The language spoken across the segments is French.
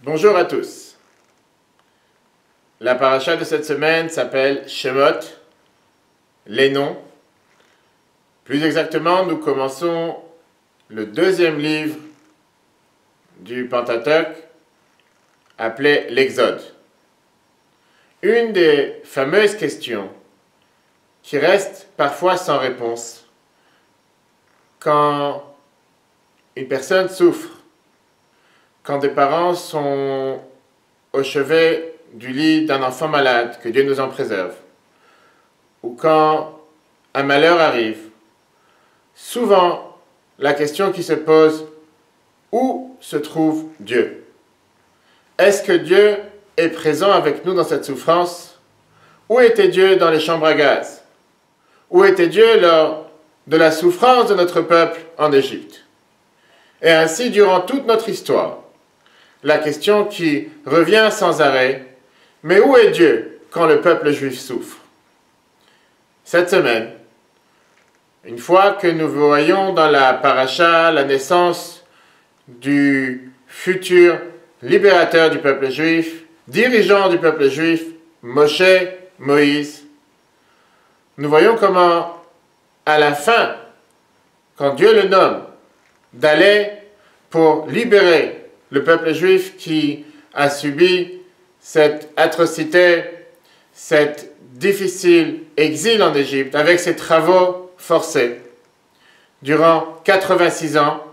Bonjour à tous. La paracha de cette semaine s'appelle Shemot, les noms. Plus exactement, nous commençons le deuxième livre du Pentateuque, appelé l'Exode. Une des fameuses questions qui reste parfois sans réponse quand une personne souffre, quand des parents sont au chevet du lit d'un enfant malade, que Dieu nous en préserve, ou quand un malheur arrive, souvent la question qui se pose, où se trouve Dieu? Est-ce que Dieu est présent avec nous dans cette souffrance? Où était Dieu dans les chambres à gaz? Où était Dieu lors de la souffrance de notre peuple en Égypte? Et ainsi, durant toute notre histoire, la question qui revient sans arrêt, mais où est Dieu quand le peuple juif souffre? Cette semaine, une fois que nous voyons dans la paracha la naissance du futur libérateur du peuple juif, dirigeant du peuple juif, Moshe, Moïse, nous voyons comment, à la fin, quand Dieu le nomme, d'aller pour libérer le peuple juif qui a subi cette atrocité, cet difficile exil en Égypte, avec ses travaux forcés, durant 86 ans.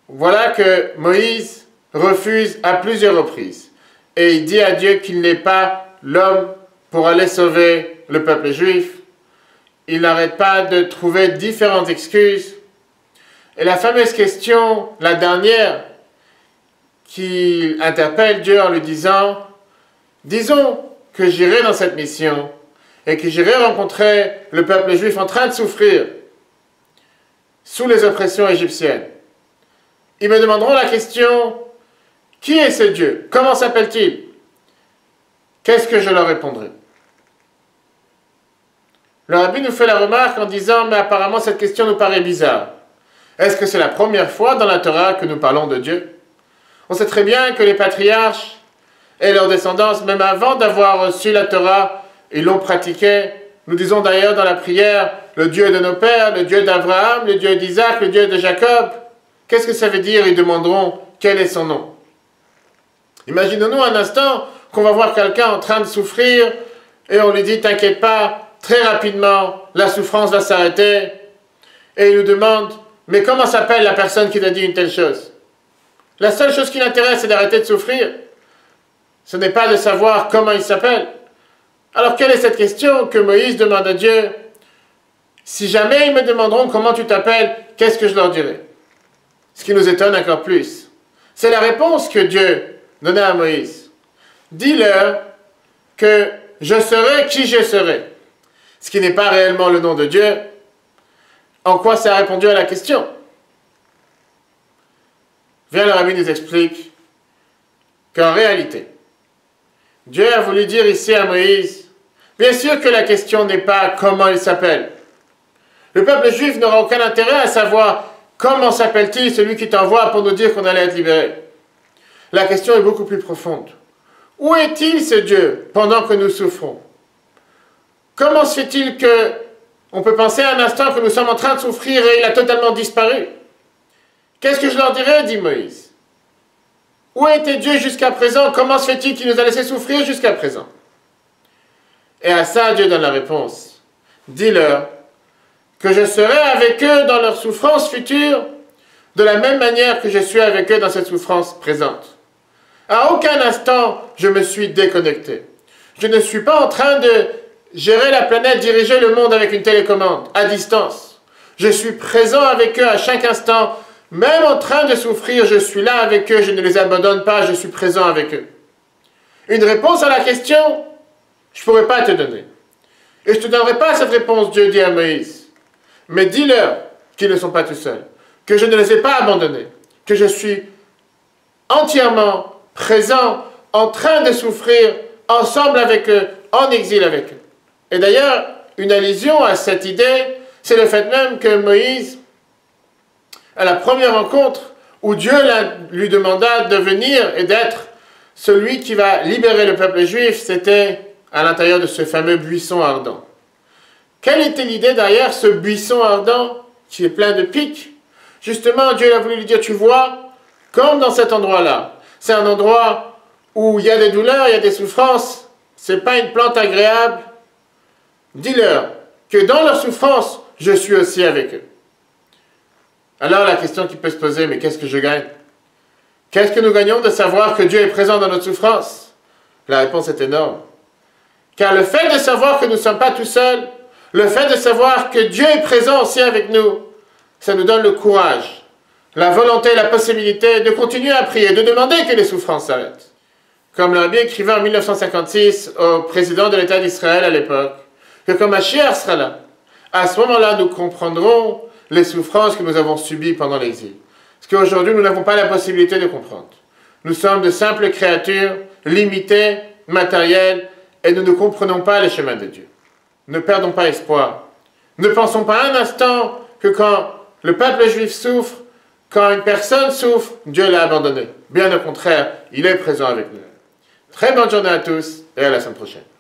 Voilà que Moïse refuse à plusieurs reprises, et il dit à Dieu qu'il n'est pas l'homme pour aller sauver le peuple juif. Il n'arrête pas de trouver différentes excuses. Et la fameuse question, la dernière, qui interpelle Dieu en lui disant, disons que j'irai dans cette mission et que j'irai rencontrer le peuple juif en train de souffrir sous les oppressions égyptiennes. Ils me demanderont la question, qui est ce Dieu? Comment s'appelle-t-il? Qu'est-ce que je leur répondrai? Le rabbi nous fait la remarque en disant, mais apparemment cette question nous paraît bizarre. Est-ce que c'est la première fois dans la Torah que nous parlons de Dieu? On sait très bien que les patriarches et leurs descendants, même avant d'avoir reçu la Torah, ils l'ont pratiquée. Nous disons d'ailleurs dans la prière, le Dieu de nos pères, le Dieu d'Abraham, le Dieu d'Isaac, le Dieu de Jacob. Qu'est-ce que ça veut dire? Ils demanderont quel est son nom. Imaginons-nous un instant qu'on va voir quelqu'un en train de souffrir et on lui dit, t'inquiète pas, très rapidement, la souffrance va s'arrêter. Et il nous demande, mais comment s'appelle la personne qui t'a dit une telle chose? La seule chose qui l'intéresse, c'est d'arrêter de souffrir. Ce n'est pas de savoir comment il s'appelle. Alors, quelle est cette question que Moïse demande à Dieu? Si jamais ils me demanderont comment tu t'appelles, qu'est-ce que je leur dirai? Ce qui nous étonne encore plus, c'est la réponse que Dieu donnait à Moïse. Dis-leur que je serai qui je serai. Ce qui n'est pas réellement le nom de Dieu. En quoi ça a répondu à la question? Bien, le rabbi nous explique qu'en réalité, Dieu a voulu dire ici à Moïse, bien sûr que la question n'est pas comment il s'appelle. Le peuple juif n'aura aucun intérêt à savoir comment s'appelle-t-il celui qui t'envoie pour nous dire qu'on allait être libéré. La question est beaucoup plus profonde. Où est-il ce Dieu pendant que nous souffrons? Comment se fait-il que on peut penser un instant que nous sommes en train de souffrir et il a totalement disparu? Qu'est-ce que je leur dirais, dit Moïse? Où était Dieu jusqu'à présent? Comment se fait-il qu'il nous a laissé souffrir jusqu'à présent? Et à ça, Dieu donne la réponse. Dis-leur que je serai avec eux dans leur souffrance future de la même manière que je suis avec eux dans cette souffrance présente. À aucun instant, je me suis déconnecté. Je ne suis pas en train de gérer la planète, diriger le monde avec une télécommande, à distance. Je suis présent avec eux à chaque instant, même en train de souffrir, je suis là avec eux, je ne les abandonne pas, je suis présent avec eux. Une réponse à la question, je ne pourrais pas te donner. Et je ne te donnerai pas cette réponse, Dieu dit à Moïse. Mais dis-leur qu'ils ne sont pas tout seuls, que je ne les ai pas abandonnés, que je suis entièrement présent, en train de souffrir, ensemble avec eux, en exil avec eux. Et d'ailleurs, une allusion à cette idée, c'est le fait même que Moïse, à la première rencontre où Dieu lui demanda de venir et d'être celui qui va libérer le peuple juif, c'était à l'intérieur de ce fameux buisson ardent. Quelle était l'idée derrière ce buisson ardent qui est plein de pics? Justement, Dieu a voulu lui dire, tu vois, comme dans cet endroit-là, c'est un endroit où il y a des douleurs, il y a des souffrances, c'est pas une plante agréable. Dis-leur que dans leur souffrance, je suis aussi avec eux. Alors la question qui peut se poser, mais qu'est-ce que je gagne? Qu'est-ce que nous gagnons de savoir que Dieu est présent dans notre souffrance? La réponse est énorme. Car le fait de savoir que nous ne sommes pas tout seuls, le fait de savoir que Dieu est présent aussi avec nous, ça nous donne le courage, la volonté, la possibilité de continuer à prier, de demander que les souffrances s'arrêtent. Comme le Rabbi écrivait en 1956 au président de l'État d'Israël à l'époque, que quand Mashiach sera là, à ce moment-là, nous comprendrons les souffrances que nous avons subies pendant l'exil. Parce qu'aujourd'hui, nous n'avons pas la possibilité de comprendre. Nous sommes de simples créatures, limitées, matérielles, et nous ne comprenons pas les chemins de Dieu. Ne perdons pas espoir. Ne pensons pas un instant que quand le peuple juif souffre, quand une personne souffre, Dieu l'a abandonné. Bien au contraire, il est présent avec nous. Très bonne journée à tous et à la semaine prochaine.